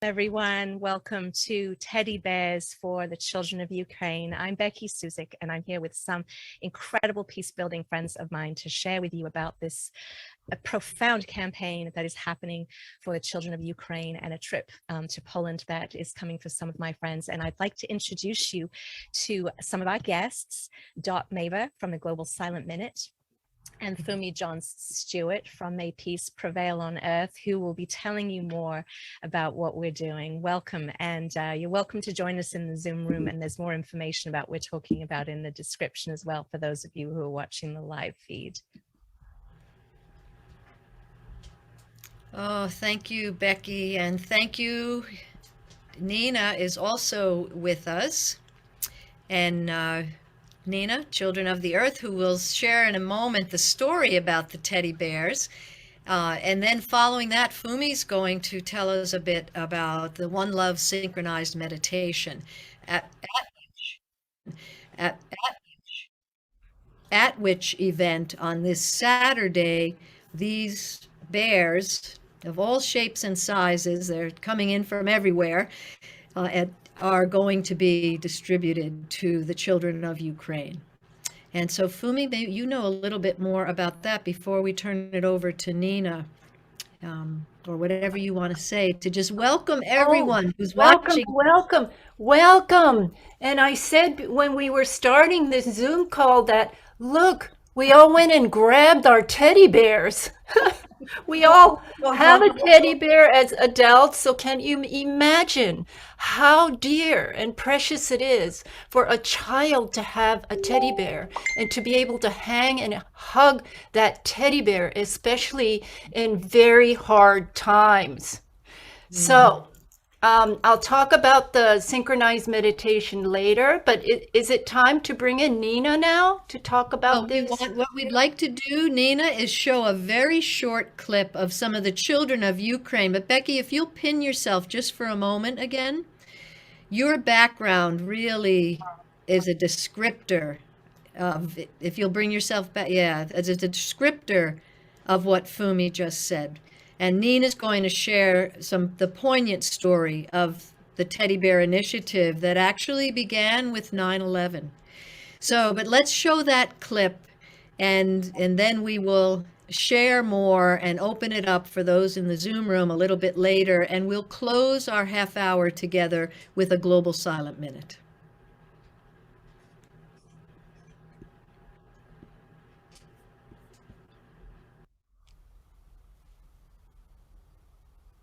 Everyone. Welcome to Teddy Bears for the Children of Ukraine. I'm Becky Suzik, and I'm here with some incredible peace-building friends of mine to share with you about this a profound campaign that is happening for the children of Ukraine and a trip to Poland that is coming for some of my friends. And I'd like to introduce you to some of our guests, Dot Maver from the Global Silent Minute, and Fumi Johns Stewart from May Peace Prevail on Earth, who will be telling you more about what we're doing. Welcome, and you're welcome to join us in the Zoom room, and there's more information about what we're talking about in the description as well for those of you who are watching the live feed. Oh, thank you, Becky, and thank you. Nina is also with us, and Nina, Children of the Earth, who will share in a moment the story about the teddy bears. And then following that, Fumi's going to tell us a bit about the One Love synchronized meditation. At, at, at which event on this Saturday, these bears of all shapes and sizes, they're coming in from everywhere, are going to be distributed to the children of Ukraine. And so, Fumi, you know a little bit more about that before we turn it over to Nina, or whatever you want to say, to just welcome everyone who's watching. Welcome. And I said when we were starting this Zoom call that, look, we all went and grabbed our teddy bears. We all have a teddy bear as adults, so can you imagine how dear and precious it is for a child to have a teddy bear and to be able to hang and hug that teddy bear, especially in very hard times. So I'll talk about the synchronized meditation later, but is it time to bring in Nina now to talk about this? What we'd like to do, Nina, is show a very short clip of some of the children of Ukraine. But Becky, if you'll pin yourself just for a moment again, your background really is a descriptor of, if you'll bring yourself back, as a descriptor of what Fumi just said. And Nina's going to share the poignant story of the Teddy Bear Initiative that actually began with 9/11. So, but let's show that clip, and then we will share more and open it up for those in the Zoom room a little bit later, and we'll close our half hour together with a Global Silent Minute.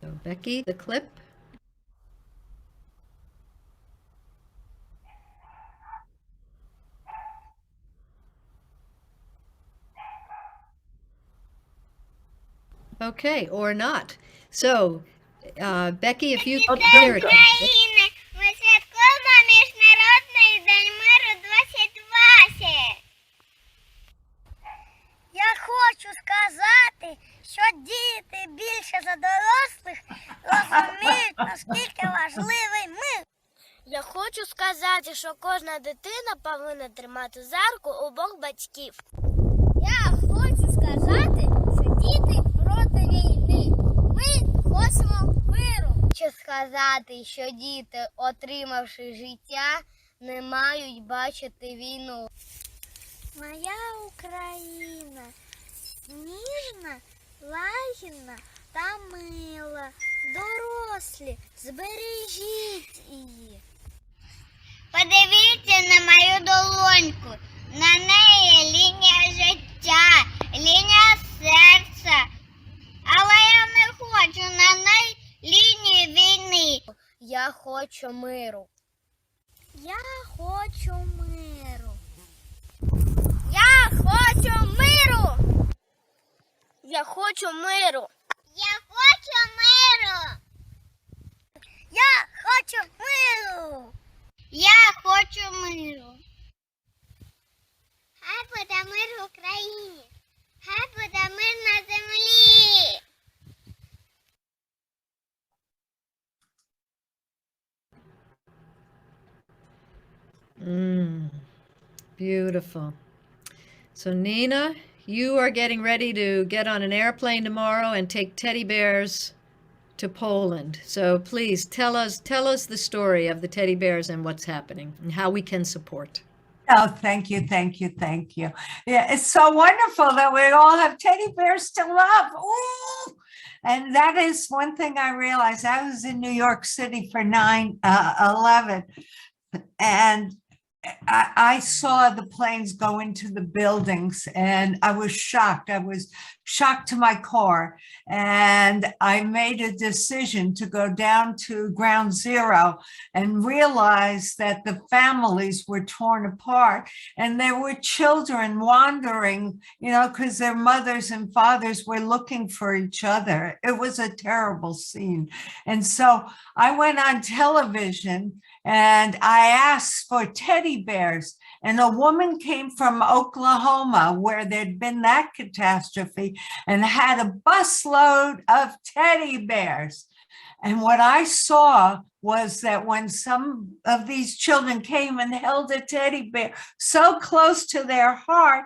So, Becky, the clip. Okay, or not. So, Becky, if you here it is. України! Ми святкуємо Міжнародний день миру 2020! Я хочу сказати, що діти більше за дорослих розуміють, наскільки важливий мир. Я хочу сказати, що кожна дитина повинна тримати за руку обох батьків. Я хочу сказати, що діти проти війни. Ми хочемо миру. Хочу сказати, що діти, отримавши життя, не мають бачити війну. Моя Україна ніжна, лагідна та мила. Дорослі, збережіть її. Подивіться на мою долоньку. На неї лінія життя, лінія серця. Але я не хочу на неї лінії війни. Я хочу миру. Я хочу миру. Я хочу миру. Я хочу миру. Я хочу миру. Я хочу миру. Я хочу миру. Хай буде мир в Україні. Хай буде мир на землі. Beautiful. So, Nina, you are getting ready to get on an airplane tomorrow and take teddy bears to Poland. So please tell us the story of the teddy bears and what's happening and how we can support. Oh, thank you, thank you, thank you. Yeah, it's so wonderful that we all have teddy bears to love. Ooh! And that is one thing I realized. I was in New York City for 9/11, and I saw the planes go into the buildings, and I was shocked. I was shocked to my core. And I made a decision to go down to ground zero and realize that the families were torn apart, and there were children wandering, because their mothers and fathers were looking for each other. It was a terrible scene. And so I went on television and I asked for teddy bears. And a woman came from Oklahoma, where there'd been that catastrophe, and had a busload of teddy bears. And what I saw was that when some of these children came and held a teddy bear so close to their heart,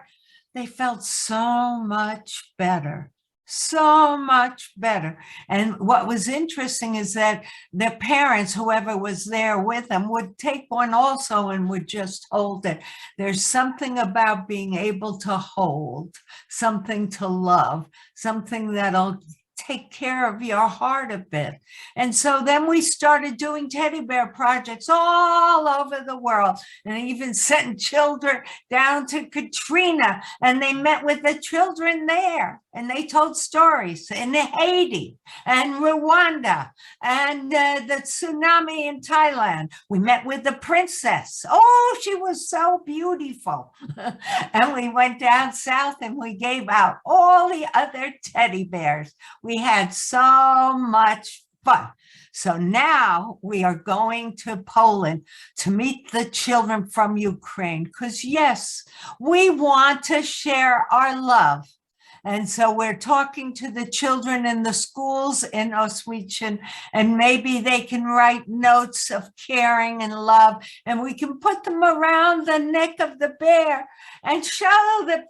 they felt so much better. So much better. And what was interesting is that their parents, whoever was there with them, would take one also and would just hold it. There's something about being able to hold, something to love, something that'll take care of your heart a bit. And so then we started doing teddy bear projects all over the world, and even sent children down to Katrina, and they met with the children there, and they told stories in Haiti and Rwanda and the tsunami in Thailand. We met with the princess. Oh, she was so beautiful. And we went down south and we gave out all the other teddy bears. We had so much fun. So now we are going to Poland to meet the children from Ukraine, because yes, we want to share our love. And so we're talking to the children in the schools in Oswiecim, and maybe they can write notes of caring and love, and we can put them around the neck of the bear and show the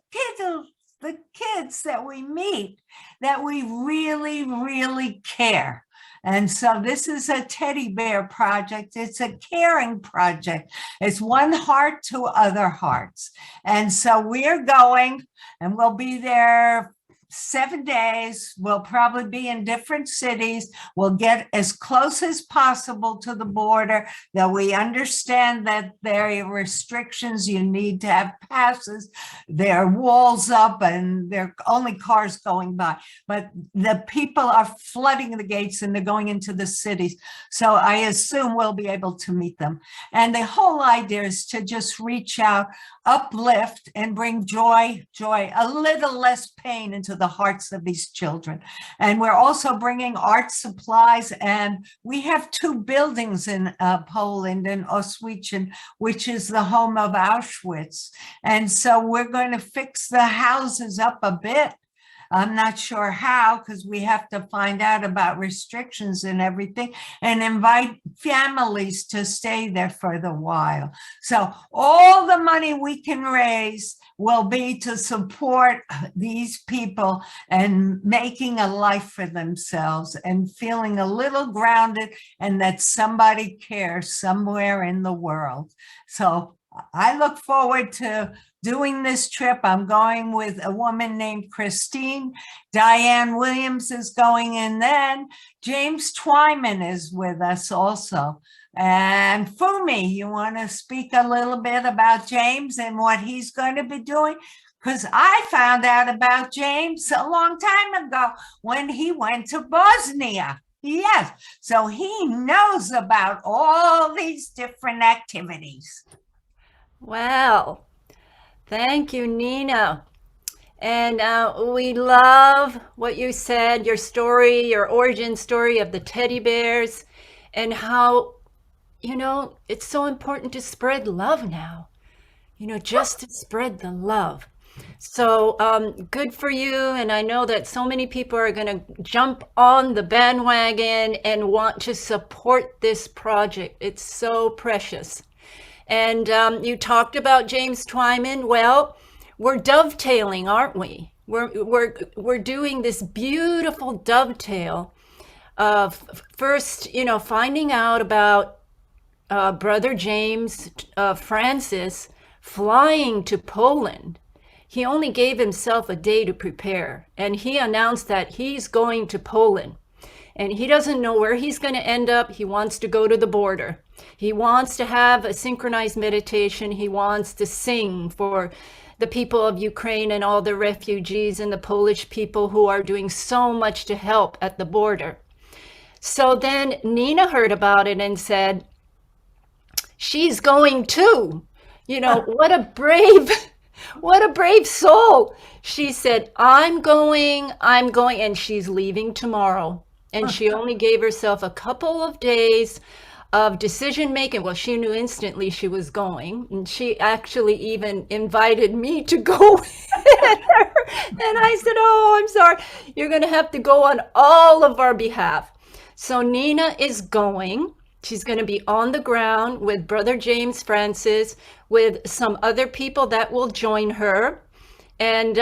kids that we meet that we really, really care. And so this is a teddy bear project. It's a caring project. It's one heart to other hearts. And so we're going, and we'll be there 7 days. We'll probably be in different cities. We'll get as close as possible to the border, that we understand that there are restrictions. You need to have passes. There are walls up and there are only cars going by. But the people are flooding the gates and they're going into the cities. So I assume we'll be able to meet them. And the whole idea is to just reach out, uplift, and bring joy, a little less pain into the hearts of these children. And we're also bringing art supplies, and we have 2 buildings in Poland, in Oswiecim, which is the home of Auschwitz. And so we're going to fix the houses up a bit. I'm not sure how, because we have to find out about restrictions and everything, and invite families to stay there for the while. So all the money we can raise will be to support these people and making a life for themselves and feeling a little grounded, and that somebody cares somewhere in the world. So I look forward to doing this trip. I'm going with a woman named Christine. Diane Williams is going, and then James Twyman is with us also. And Fumi, you want to speak a little bit about James and what he's going to be doing? Because I found out about James a long time ago when he went to Bosnia. Yes, so he knows about all these different activities. Well, thank you, Nina. And we love what you said, your story, your origin story of the teddy bears, and how, it's so important to spread love now, just to spread the love. So good for you. And I know that so many people are going to jump on the bandwagon and want to support this project. It's so precious. And you talked about James Twyman. Well, we're dovetailing, aren't we? We're doing this beautiful dovetail first, finding out about Brother James Francis flying to Poland. He only gave himself a day to prepare, and he announced that he's going to Poland. And he doesn't know where he's going to end up. He wants to go to the border. He wants to have a synchronized meditation. He wants to sing for the people of Ukraine and all the refugees and the Polish people who are doing so much to help at the border. So then Nina heard about it and said, she's going too. What a brave soul. She said, I'm going, and she's leaving tomorrow. And she only gave herself a couple of days of decision making. Well, she knew instantly she was going, and she actually even invited me to go with her. And I said, oh, I'm sorry. You're going to have to go on all of our behalf. So Nina is going. She's going to be on the ground with Brother James Francis, with some other people that will join her. And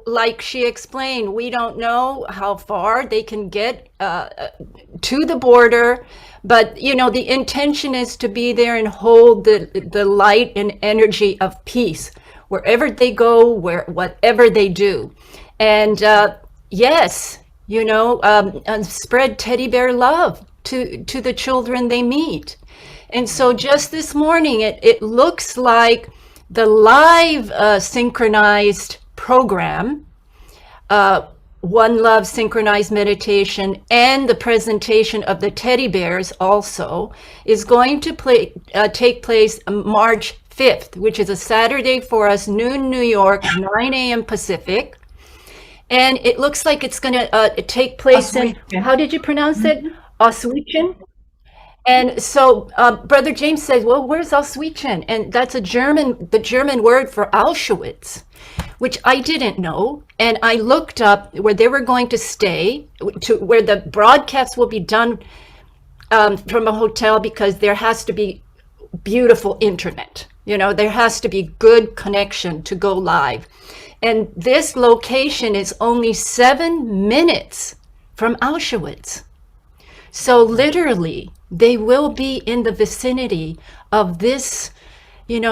like she explained, we don't know how far they can get to the border, but the intention is to be there and hold the light and energy of peace wherever they go, whatever they do. And yes, spread teddy bear love to the children they meet. And so just this morning, it looks like the live synchronized program, One Love Synchronized Meditation, and the presentation of the teddy bears also is going to take place March 5th, which is a Saturday for us, noon New York, 9 a.m. Pacific. And it looks like it's going to take place in, how did you pronounce it? Oswiecim. And so Brother James says, well, where's Oswiecim? And that's the German word for Auschwitz, which I didn't know. And I looked up where they were going to stay, to where the broadcast will be done from a hotel, because there has to be beautiful internet. There has to be good connection to go live. And this location is only 7 minutes from Auschwitz. So literally, they will be in the vicinity of this,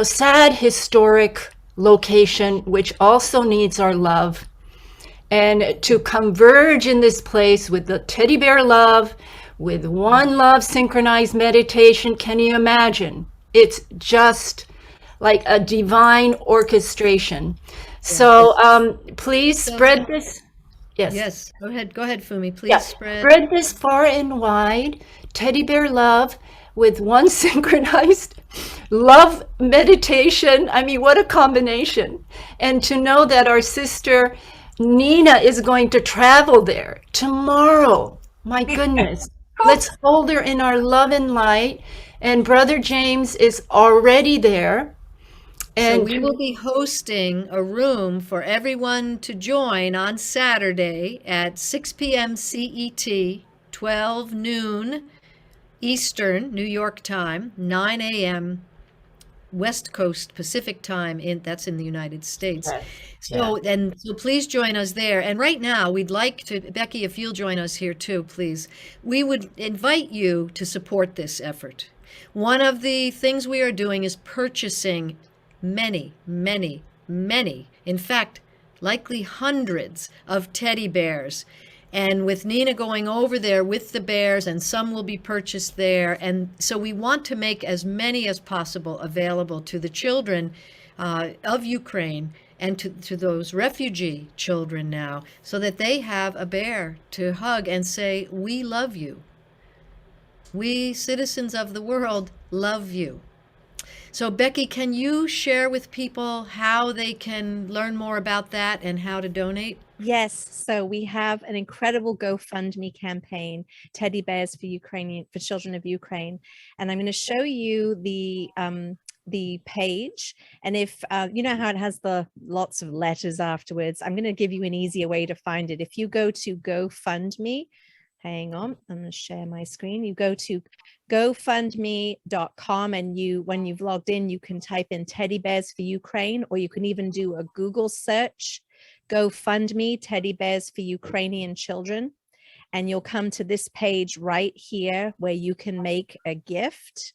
sad historic location, which also needs our love. And to converge in this place with the teddy bear love, with One Love Synchronized Meditation, can you imagine? It's just like a divine orchestration. So please spread this. Yes. Go ahead, Fumi. Please spread this far and wide. Teddy bear love with one synchronized love meditation. I mean, what a combination. And to know that our sister Nina is going to travel there tomorrow. My goodness. Let's hold her in our love and light. And Brother James is already there. And so we will be hosting a room for everyone to join on Saturday at 6 p.m. CET, 12 noon Eastern, New York time, 9 a.m. West Coast Pacific time, that's in the United States. Right. So please join us there. And right now, we'd like to, Becky, if you'll join us here too, please, we would invite you to support this effort. One of the things we are doing is purchasing many, in fact, likely hundreds of teddy bears. And with Nina going over there with the bears, and some will be purchased there. And so we want to make as many as possible available to the children of Ukraine and to those refugee children now, so that they have a bear to hug and say, we love you. We citizens of the world love you. So Becky, can you share with people how they can learn more about that and how to donate? Yes. So we have an incredible GoFundMe campaign, Teddy Bears for Children of Ukraine. And I'm going to show you the page. And if you know how it has the lots of letters afterwards, I'm going to give you an easier way to find it. If you go to GoFundMe, hang on, I'm going to share my screen. You go to gofundme.com, and when you've logged in, you can type in Teddy Bears for Ukraine, or you can even do a Google search, GoFundMe Teddy Bears for Ukrainian Children. and you'll come to this page right here where you can make a gift.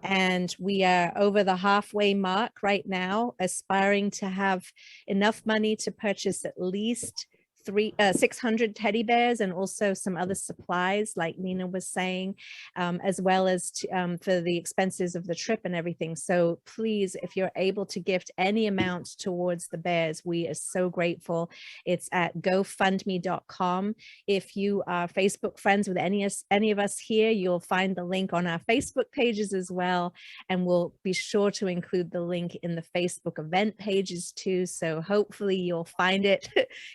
And we are over the halfway mark right now, aspiring to have enough money to purchase at least 600 teddy bears and also some other supplies like Nina was saying, as well as for the expenses of the trip and everything. So please, if you're able to gift any amount towards the bears, we are so grateful. It's at gofundme.com. If you are Facebook friends with any of us here, you'll find the link on our Facebook pages as well. And we'll be sure to include the link in the Facebook event pages too. So hopefully you'll find it.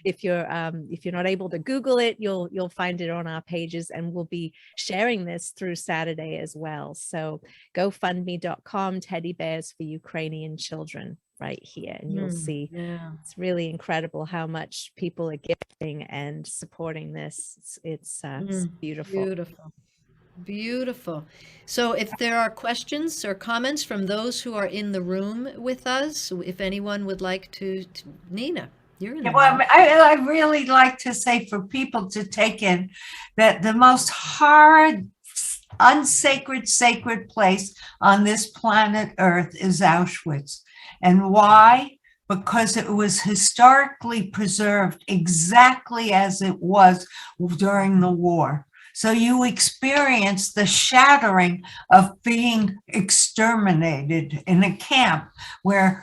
If you're not able to Google it, you'll find it on our pages, and we'll be sharing this through Saturday as well. So gofundme.com, teddy bears for Ukrainian children right here. And you'll see it's really incredible how much people are gifting and supporting this. It's beautiful. Beautiful. Beautiful. So if there are questions or comments from those who are in the room with us, if anyone would like to Nina. You're in the Well, room. I really like to say for people to take in that the most hard, unsacred, sacred place on this planet Earth is Auschwitz. And why? Because it was historically preserved exactly as it was during the war. So you experience the shattering of being exterminated in a camp where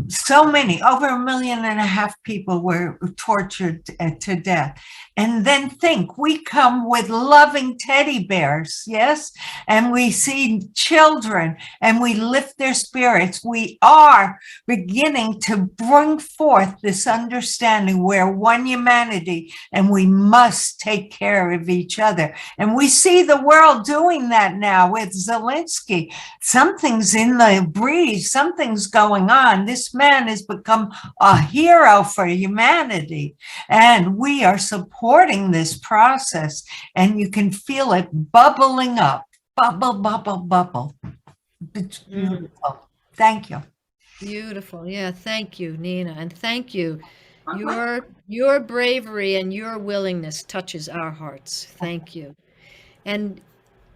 so many, over 1.5 million people were tortured to death. And then think, we come with loving teddy bears, yes? And we see children and we lift their spirits. We are beginning to bring forth this understanding we're one humanity and we must take care of each other. And we see the world doing that now with Zelensky. Something's in the breeze, something's going on. This man has become a hero for humanity, and we are supporting this process, and you can feel it bubbling up. Bubble, bubble, bubble. It's beautiful. Thank you. Beautiful. Yeah, thank you, Nina, and thank you. Your bravery and your willingness touches our hearts. Thank you. And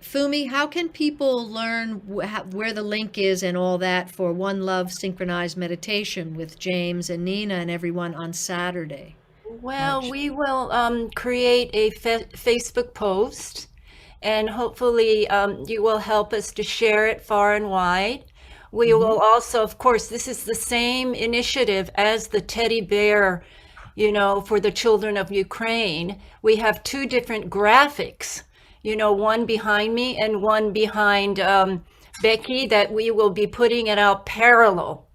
Fumi, how can people learn where the link is and all that for One Love Synchronized Meditation with James and Nina and everyone on Saturday? Well, we will create a Facebook post, and hopefully you will help us to share it far and wide. We will also, of course, this is the same initiative as the teddy bear, for the children of Ukraine. We have 2 different graphics, one behind me and one behind Becky, that we will be putting it out parallel,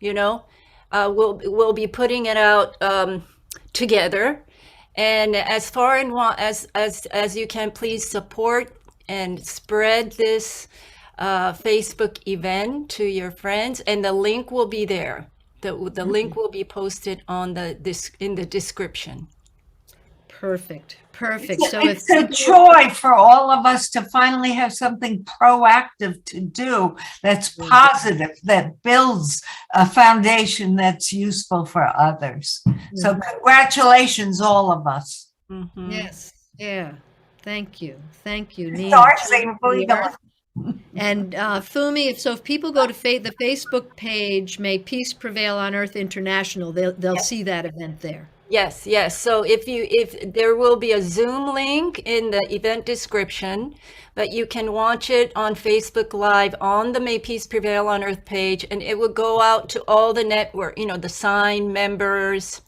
we'll be putting it out together. And as far as you can, please support and spread this Facebook event to your friends, and the link will be there. The link will be posted in the description. Perfect. It's a joy for all of us to finally have something proactive to do that's positive, that builds a foundation that's useful for others. So congratulations, all of us. Yes. Yeah. Thank you, Nina. Darcy, And Fumi, if people go to the Facebook page, May Peace Prevail on Earth International, they'll see that event there. Yes. So if there will be a Zoom link in the event description, but you can watch it on Facebook Live on the May Peace Prevail on Earth page, and it will go out to all the network, the sign members.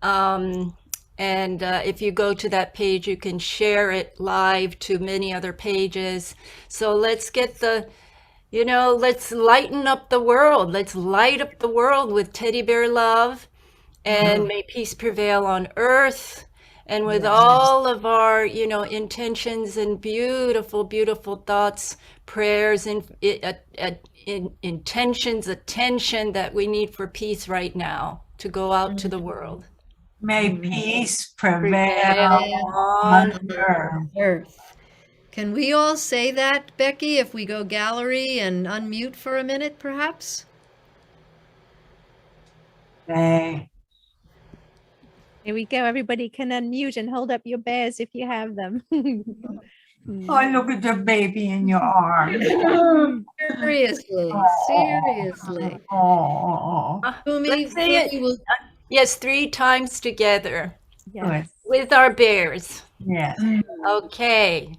And if you go to that page, you can share it live to many other pages. So let's get let's lighten up the world. Let's light up the world with teddy bear love. And may peace prevail on earth, and with all of our, intentions and beautiful, beautiful thoughts, prayers, and intentions, attention that we need for peace right now to go out to the world. May peace prevail on earth. Can we all say that, Becky, if we go gallery and unmute for a minute, perhaps? Here we go. Everybody can unmute and hold up your bears if you have them. Oh, look at the baby in your arms. Seriously, seriously. Oh, Fumi, Let's say it. Fumi will Yes, 3 times together Yes. with our bears. yes. Okay.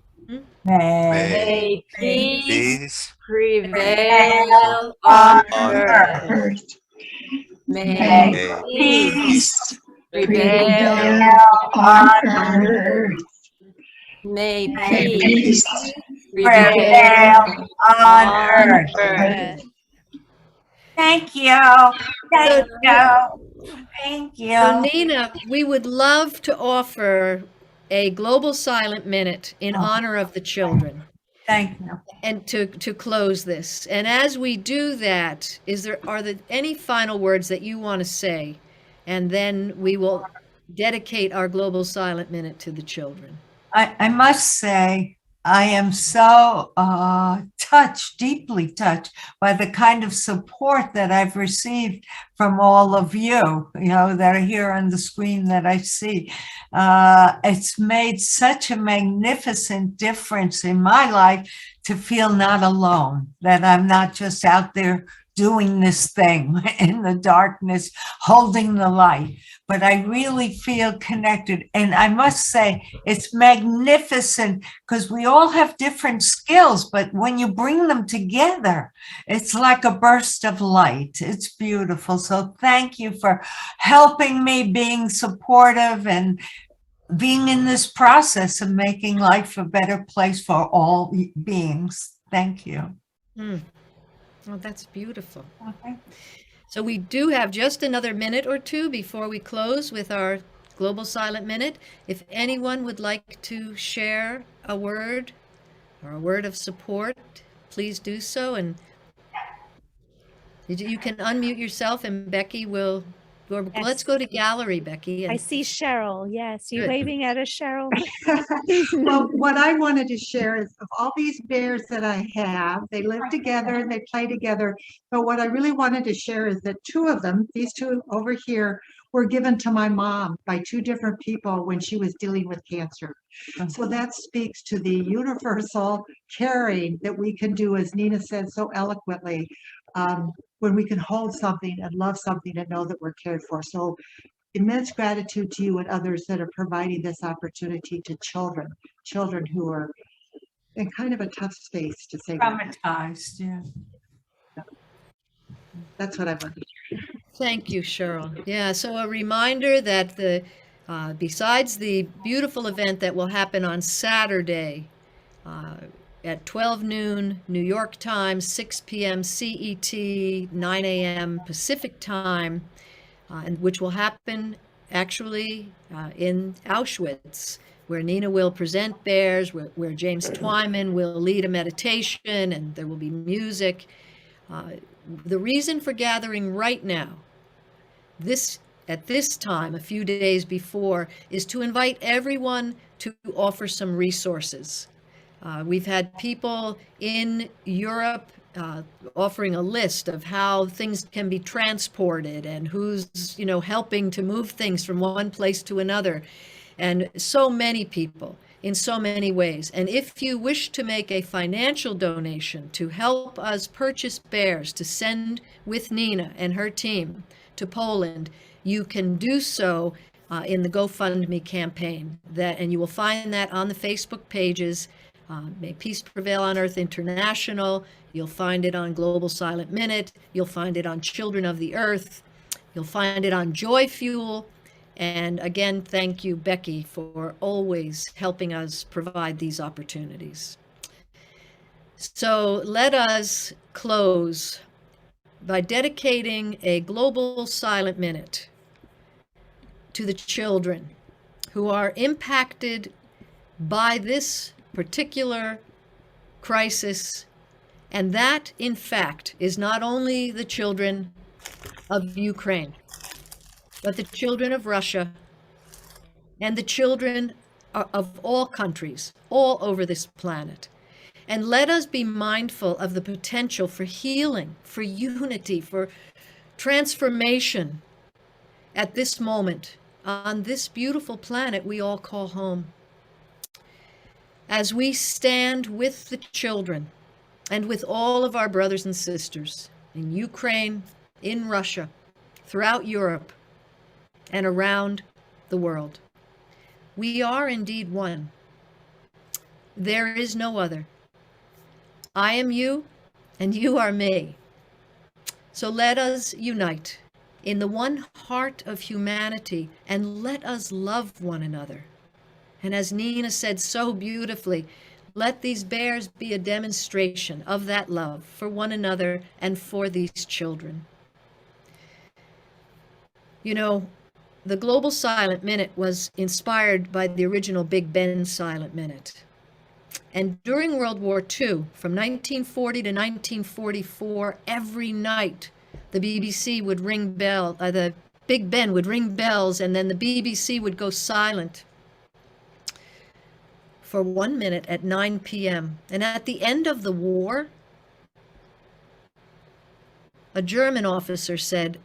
May May peace Peace prevail on earth. earth. May May peace prevail prevail on on earth. May May peace peace prevail on on earth. earth. Thank you. Thank you. Thank So you. Nina, we would love to offer a global silent minute in Oh. honor of the children Thank you. and to close this. And as we do that, are there any final words that you want to say? And then we will dedicate our global silent minute to the children. I must say, I am so touched, deeply touched by the kind of support that I've received from all of you, that are here on the screen that I see. It's made such a magnificent difference in my life to feel not alone, that I'm not just out there doing this thing in the darkness, holding the light, but I really feel connected. And I must say, it's magnificent because we all have different skills, but when you bring them together, it's like a burst of light. It's beautiful. So thank you for helping me, being supportive, and being in this process of making life a better place for all beings. Thank you. Oh, that's beautiful. Okay. So we do have just another minute or two before we close with our global silent minute. If anyone would like to share a word or a word of support, please do so. And you can unmute yourself and Becky will, or let's go to gallery, Becky. I And see Cheryl. Yes. You Good. waving at us, Cheryl? Well, what I wanted to share is of all these bears that I have, they live together and they play together. But what I really wanted to share is that 2 of them, these 2 over here, were given to my mom by 2 different people when she was dealing with cancer. So that speaks to the universal caring that we can do, as Nina said so eloquently, when we can hold something and love something and know that we're cared for. So immense gratitude to you and others that are providing this opportunity to children who are in kind of a tough space, to say that. Traumatized, yeah. That's what I wanted. thank you, Cheryl. Yeah, so a reminder that besides the beautiful event that will happen on Saturday at 12 noon New York time, 6 p.m. CET, 9 a.m. Pacific time, and which will happen actually in Auschwitz, where Nina will present bears, where James Twyman will lead a meditation, and there will be music. The reason for gathering right now, at this time, a few days before, is to invite everyone to offer some resources. We've had people in Europe offering a list of how things can be transported and who's, helping to move things from one place to another. And so many people in so many ways. And if you wish to make a financial donation to help us purchase bears to send with Nina and her team to Poland, you can do so in the GoFundMe campaign. And you will find that on the Facebook pages. May Peace Prevail on Earth International. You'll find it on Global Silent Minute. You'll find it on Children of the Earth. You'll find it on Joy Fuel. And again, thank you, Becky, for always helping us provide these opportunities. So let us close by dedicating a Global Silent Minute to the children who are impacted by this particular crisis. And that, in fact, is not only the children of Ukraine, but the children of Russia and the children of all countries, all over this planet. And let us be mindful of the potential for healing, for unity, for transformation at this moment on this beautiful planet we all call home. As we stand with the children and with all of our brothers and sisters in Ukraine, in Russia, throughout Europe, and around the world, we are indeed one. There is no other. I am you, and you are me. So let us unite in the one heart of humanity, and let us love one another. And as Nina said so beautifully, let these bears be a demonstration of that love for one another and for these children. You know, the Global Silent Minute was inspired by the original Big Ben Silent Minute. And during World War II, from 1940 to 1944, every night the BBC would ring the Big Ben would ring bells, and then the BBC would go silent for 1 minute at 9 p.m. And at the end of the war, a German officer said,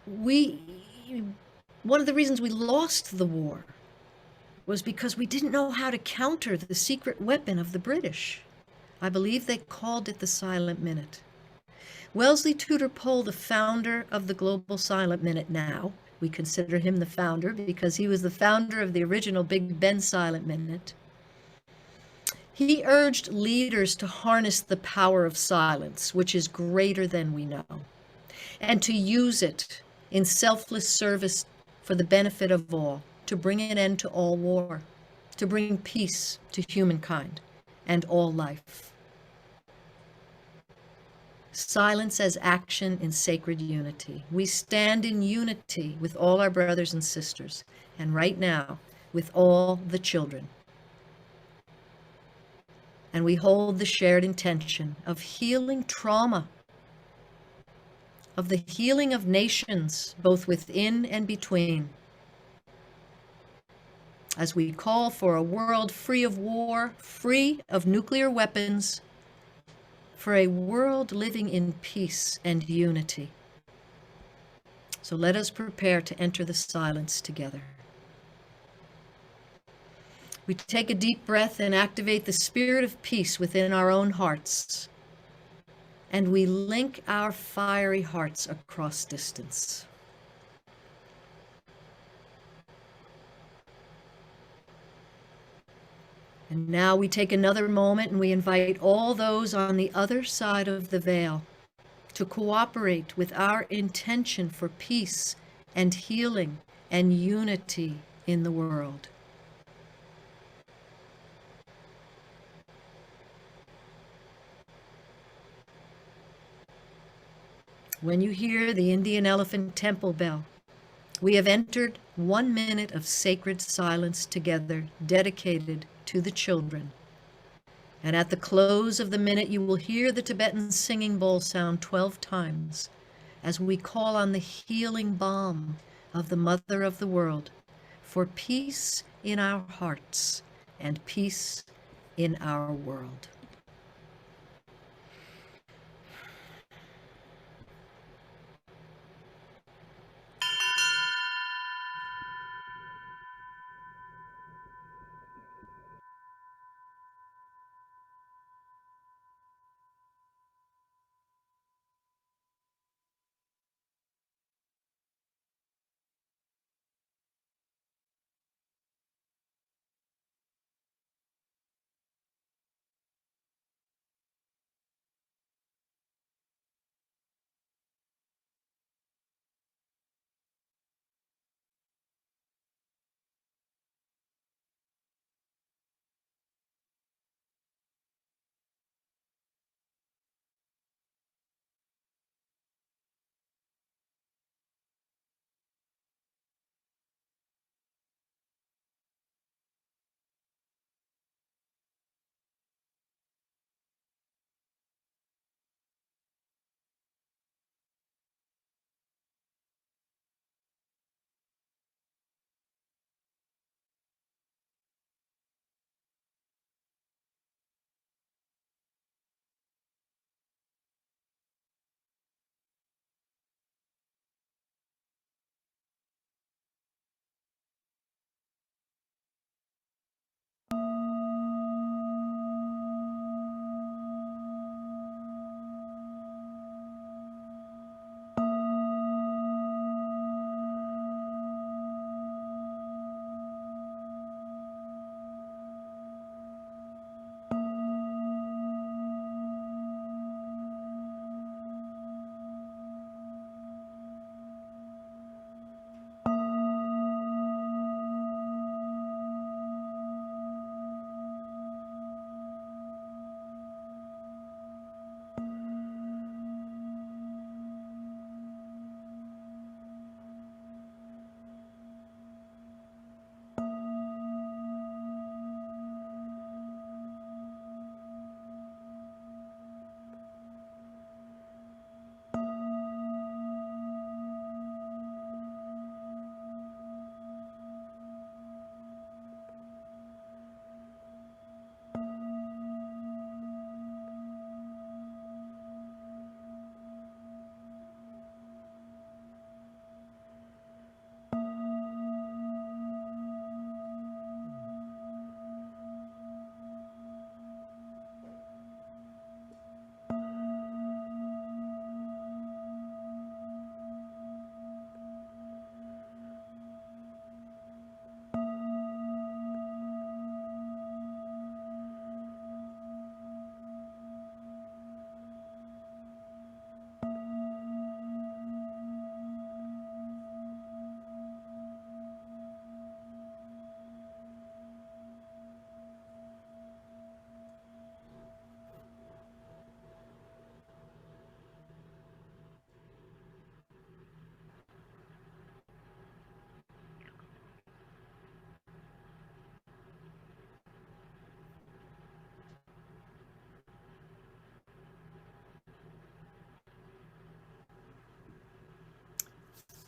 one of the reasons we lost the war was because we didn't know how to counter the secret weapon of the British. I believe they called it the Silent Minute. Wellesley Tudor Pole, the founder of the Global Silent Minute now, we consider him the founder because he was the founder of the original Big Ben Silent Minute. He urged leaders to harness the power of silence, which is greater than we know, and to use it in selfless service for the benefit of all, to bring an end to all war, to bring peace to humankind and all life. Silence as action in sacred unity. We stand in unity with all our brothers and sisters, and right now, with all the children. And we hold the shared intention of healing trauma, of the healing of nations, both within and between, as we call for a world free of war, free of nuclear weapons, for a world living in peace and unity. So let us prepare to enter the silence together. We take a deep breath and activate the spirit of peace within our own hearts. And we link our fiery hearts across distance. And now we take another moment and we invite all those on the other side of the veil to cooperate with our intention for peace and healing and unity in the world. When you hear the Indian Elephant Temple bell, we have entered 1 minute of sacred silence together, dedicated to the children. And at the close of the minute, you will hear the Tibetan singing bowl sound 12 times as we call on the healing balm of the Mother of the World for peace in our hearts and peace in our world.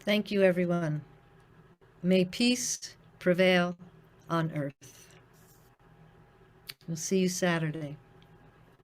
Thank you, everyone. May peace prevail on earth. We'll see you Saturday.